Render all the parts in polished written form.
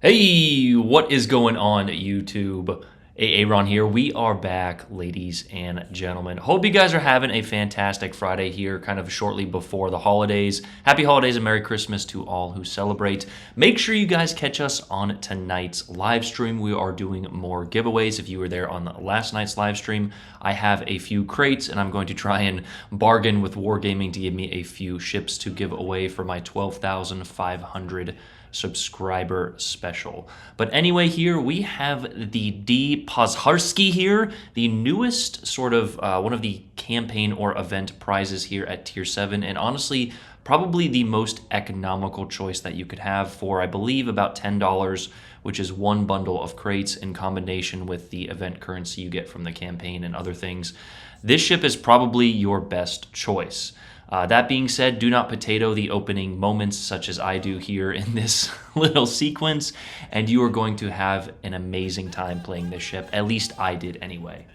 Hey, what is going on, YouTube? Aaron here. We are back, ladies and gentlemen. Hope you guys are having a fantastic Friday here, kind of shortly before the holidays. Happy holidays and Merry Christmas to all who celebrate. Make sure you guys catch us on tonight's live stream. We are doing more giveaways. If you were there on last night's live stream, I have a few crates, and I'm going to try and bargain with Wargaming to give me a few ships to give away for my 12,500 subscriber special. But anyway, here we have the D. Pozharsky here, the newest sort of one of the campaign or event prizes here at Tier 7, and honestly, probably the most economical choice that you could have for, I believe, about $10, which is one bundle of crates in combination with the event currency you get from the campaign and other things. This ship is probably your best choice. That being said, do not potato the opening moments such as I do here in this little sequence, and you are going to have an amazing time playing this ship. At least I did anyway.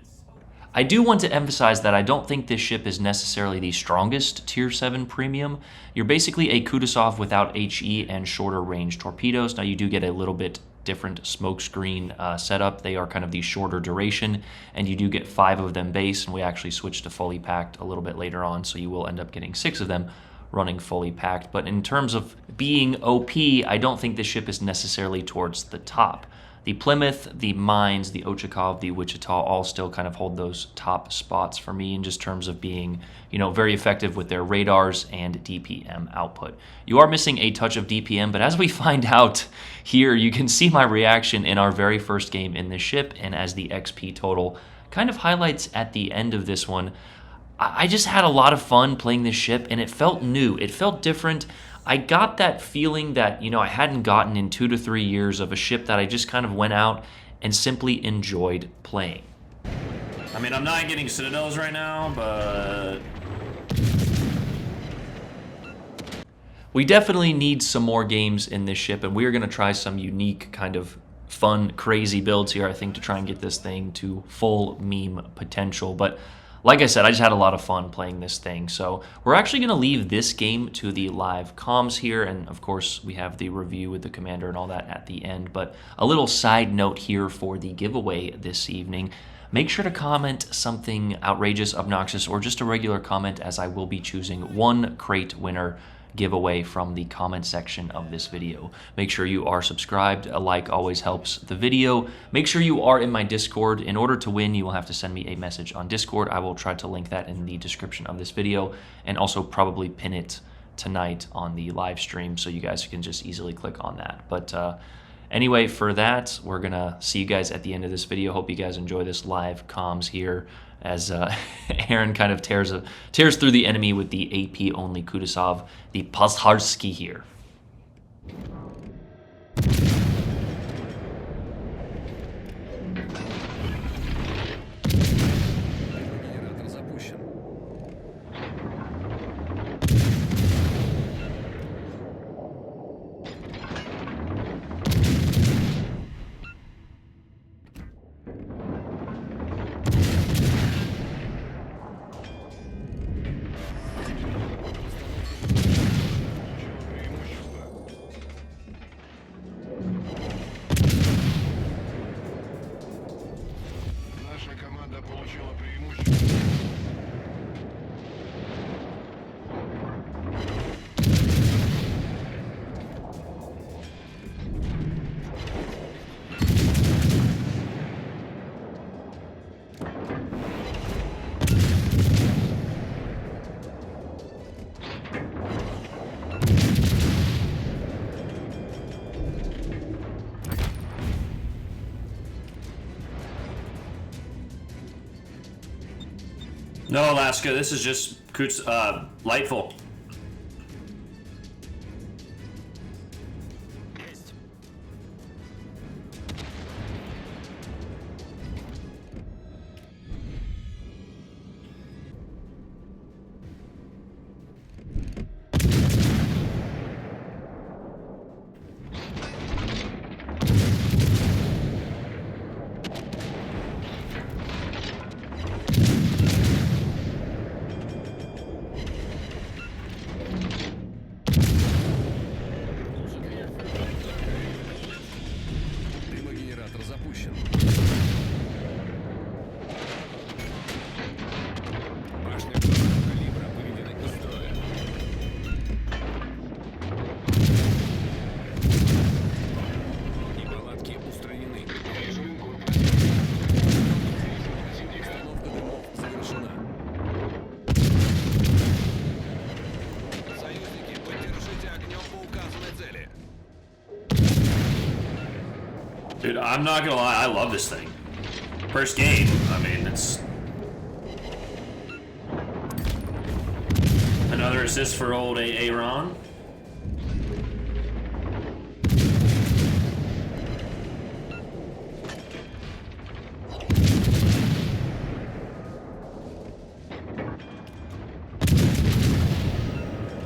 I do want to emphasize that I don't think this ship is necessarily the strongest Tier 7 premium. You're basically a Kutuzov without HE and shorter range torpedoes. Now you do get a little bit different smokescreen setup. They are kind of the shorter duration, and you do get 5 of them base, and we actually switched to fully packed a little bit later on, so you will end up getting 6 of them running fully packed. But in terms of being OP, I don't think this ship is necessarily towards the top. The Plymouth, the Mines, the Ochakov, the Wichita all still kind of hold those top spots for me in just terms of being, very effective with their radars and DPM output. You are missing a touch of DPM, but as we find out here, you can see my reaction in our very first game in this ship, and as the XP total kind of highlights at the end of this one, I just had a lot of fun playing this ship, and it felt new. It felt different. I got that feeling that, I hadn't gotten in 2 to 3 years of a ship that I just kind of went out and simply enjoyed playing. I mean, I'm not getting Citadels right now, but... We definitely need some more games in this ship, and we are going to try some unique kind of fun, crazy builds here, I think, to try and get this thing to full meme potential. But like I said, I just had a lot of fun playing this thing. So we're actually going to leave this game to the live comms here. And of course, we have the review with the commander and all that at the end. But a little side note here for the giveaway this evening. Make sure to comment something outrageous, obnoxious, or just a regular comment, as I will be choosing one crate winner giveaway from the comment section of this video. Make sure you are subscribed. A like always helps the video. Make sure you are in my Discord. In order to win, you will have to send me a message on Discord. I will try to link that in the description of this video, and also probably pin it tonight on the live stream so you guys can just easily click on that. But anyway, for that, we're gonna see you guys at the end of this video. Hope you guys enjoy this live comms here as Aaron kind of tears through the enemy with the AP-only Kutuzov, the Pozharsky here. No, Alaska, this is just Lightful. запущен. Башня главного калибра выведена из строя. Неполадки устранены. Установка дымов завершена. Союзники, поддержите огнем по указанной цели. Dude, I'm not gonna lie, I love this thing. First game, I mean, it's another assist for old Aaron.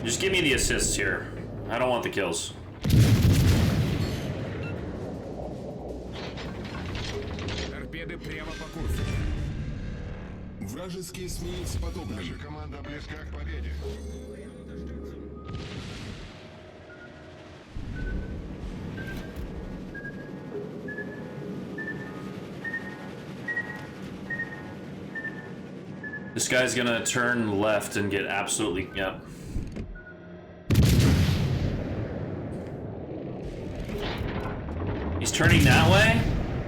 Just give me the assists here. I don't want the kills. Торпеды прямо по курсу. Вражеские эсминцы потоплены. Наша команда близка к победе. This guy's gonna turn left and get absolutely, yep. He's turning that way?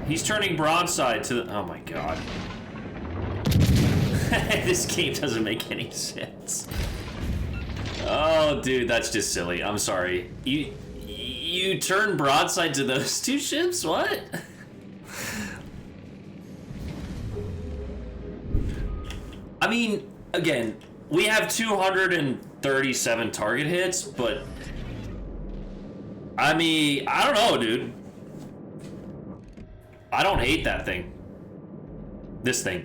He's turning broadside to the, oh my god. This game doesn't make any sense. Oh, dude, that's just silly. I'm sorry. You turn broadside to those two ships? What? I mean, again, we have 237 target hits, but I mean, I don't know, dude. I don't hate that thing. This thing.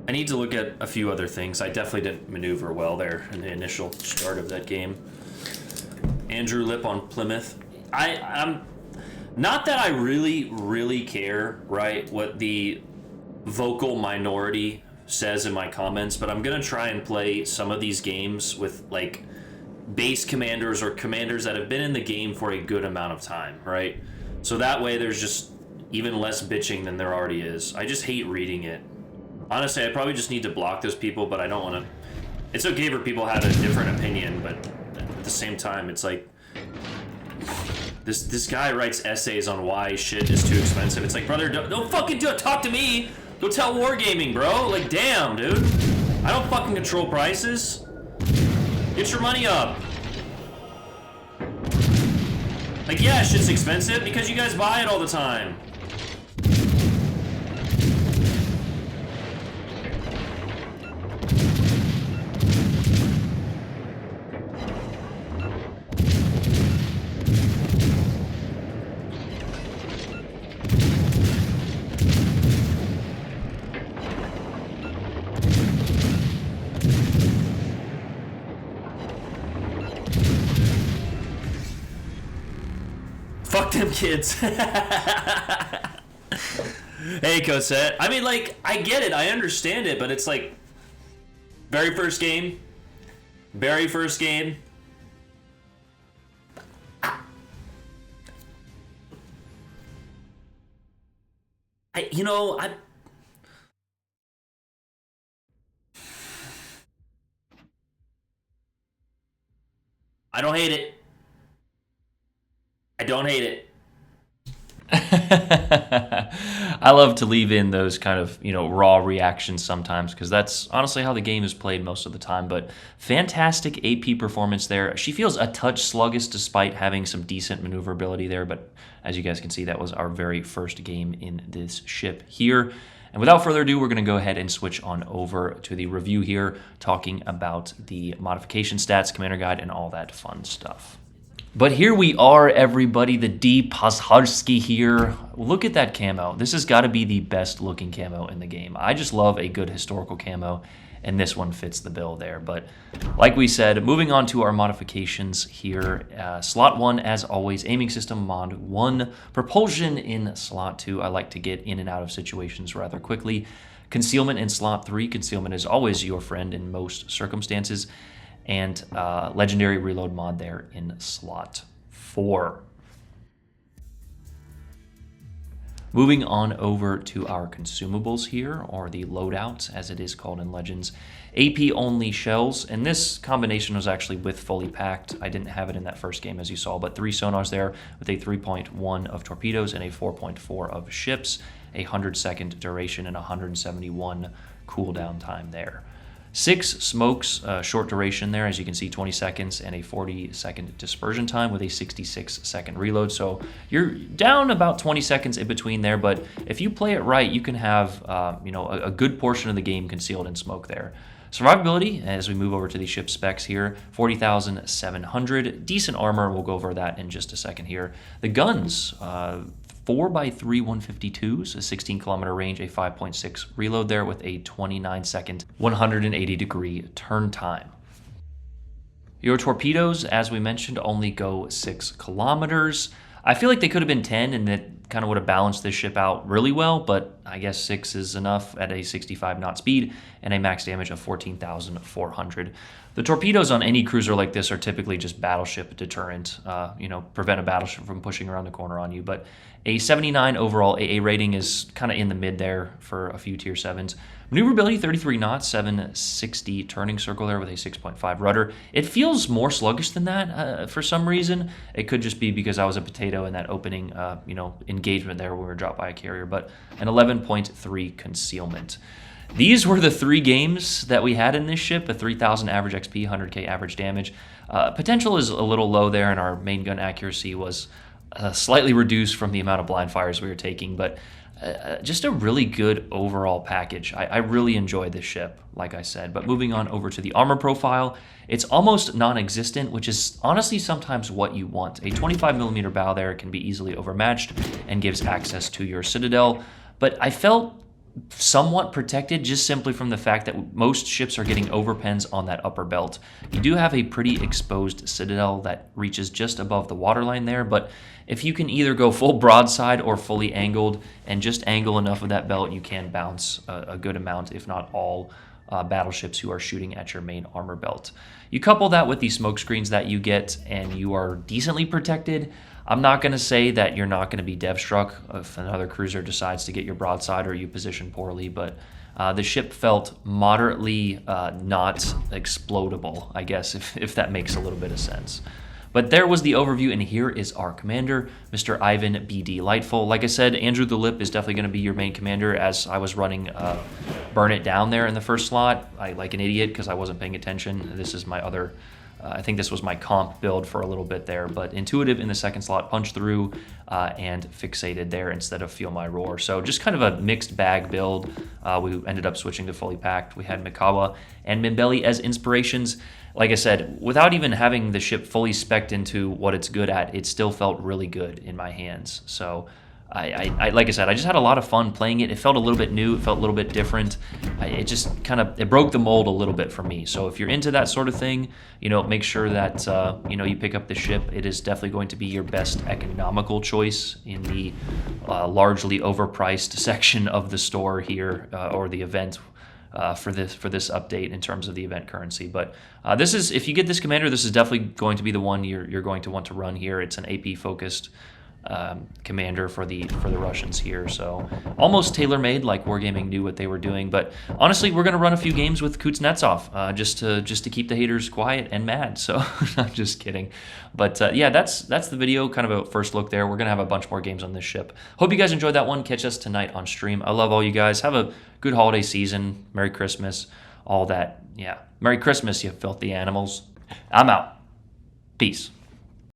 I need to look at a few other things. I definitely didn't maneuver well there in the initial start of that game. Andrew Lip on Plymouth. I'm not that I really care, right, what the vocal minority says in my comments, but I'm gonna try and play some of these games with like base commanders or commanders that have been in the game for a good amount of time, right? So that way there's just even less bitching than there already is. I just hate reading it. Honestly, I probably just need to block those people, but I don't want to. It's okay for people to have a different opinion, but at the same time, it's like this guy writes essays on why shit is too expensive. It's like, brother, don't fucking do it. Talk to me. Go tell Wargaming, bro. Like, damn, dude. I don't fucking control prices. Get your money up. Like, yeah, shit's expensive because you guys buy it all the time. Fuck them kids. Hey, Cosette. I mean, like, I get it. I understand it, but it's like, very first game. Very first game. I don't hate it. I don't hate it. I love to leave in those kind of, raw reactions sometimes because that's honestly how the game is played most of the time. But fantastic AP performance there. She feels a touch sluggish despite having some decent maneuverability there. But as you guys can see, that was our very first game in this ship here. And without further ado, we're going to go ahead and switch on over to the review here, talking about the modification stats, commander guide, and all that fun stuff. But here we are, everybody, the D. Pazharsky here. Look at that camo. This has got to be the best looking camo in the game. I just love a good historical camo, and this one fits the bill there. But like we said, moving on to our modifications here. Slot 1, as always, aiming system mod 1. Propulsion in slot 2. I like to get in and out of situations rather quickly. Concealment in slot 3. Concealment is always your friend in most circumstances. And legendary reload mod there in slot 4. Moving on over to our consumables here, or the loadouts as it is called in Legends. AP only shells, and this combination was actually with fully packed. I didn't have it in that first game as you saw, but 3 sonars there with a 3.1 of torpedoes and a 4.4 of ships, a 100-second duration and 171 cooldown time there. 6 smokes, short duration there, as you can see, 20 seconds and a 40-second dispersion time with a 66-second reload. So you're down about 20 seconds in between there, but if you play it right, you can have a good portion of the game concealed in smoke there. Survivability, as we move over to the ship specs here, 40,700. Decent armor, we'll go over that in just a second here. The guns, 4x3 152s, a 16-kilometer range, a 5.6 reload there with a 29-second, 180-degree turn time. Your torpedoes, as we mentioned, only go 6 kilometers. I feel like they could have been 10, and that kind of would have balanced this ship out really well, but I guess 6 is enough at a 65 knot speed and a max damage of 14,400. The torpedoes on any cruiser like this are typically just battleship deterrent, prevent a battleship from pushing around the corner on you. But a 79 overall AA rating is kind of in the mid there for a few tier 7s. Maneuverability 33 knots, 760 turning circle there with a 6.5 rudder. It feels more sluggish than that for some reason. It could just be because I was a potato in that opening engagement there when we were dropped by a carrier, but an 11.3 concealment. These were the 3 games that we had in this ship, a 3,000 average XP, 100k average damage. Potential is a little low there, and our main gun accuracy was slightly reduced from the amount of blind fires we were taking, but just a really good overall package. I really enjoyed this ship, like I said. But moving on over to the armor profile, it's almost non-existent, which is honestly sometimes what you want. A 25mm bow there can be easily overmatched and gives access to your citadel, but I felt somewhat protected just simply from the fact that most ships are getting overpens on that upper belt. You do have a pretty exposed citadel that reaches just above the waterline there, but if you can either go full broadside or fully angled and just angle enough of that belt, you can bounce a good amount, if not all, battleships who are shooting at your main armor belt. You couple that with the smoke screens that you get and you are decently protected. I'm not going to say that you're not going to be dev struck if another cruiser decides to get your broadside or you position poorly, but the ship felt moderately not explodable, I guess, if that makes a little bit of sense. But there was the overview, and here is our commander, Mr. Ivan B. Delightful. Like I said, Andrew the Lip is definitely going to be your main commander, as I was running Burn It Down there in the first slot. Like an idiot because I wasn't paying attention. This is my other... I think this was my comp build for a little bit there, but Intuitive in the second slot, Punch Through, and Fixated there instead of Feel My Roar. So just kind of a mixed bag build. We ended up switching to Fully Packed. We had Mikawa and Mimbelli as inspirations. Like I said, without even having the ship fully spec'd into what it's good at, it still felt really good in my hands. So I like I said, I just had a lot of fun playing it. It felt a little bit new. It felt a little bit different. It just it broke the mold a little bit for me. So if you're into that sort of thing, make sure that, you pick up the ship. It is definitely going to be your best economical choice in the largely overpriced section of the store here, or the event. For this update in terms of the event currency. But this is, if you get this commander, this is definitely going to be the one you're going to want to run here. It's an AP focused commander for the Russians here, so almost tailor-made, like Wargaming knew what they were doing. But honestly, we're going to run a few games with Kuznetsov just to keep the haters quiet and mad. So I'm just kidding. But yeah, that's the video, kind of a first look there. We're going to have a bunch more games on this ship. Hope you guys enjoyed that one. Catch us tonight on stream. I love all you guys. Have a good holiday season. Merry Christmas, all that. Yeah, Merry Christmas, you filthy animals. I'm out. Peace.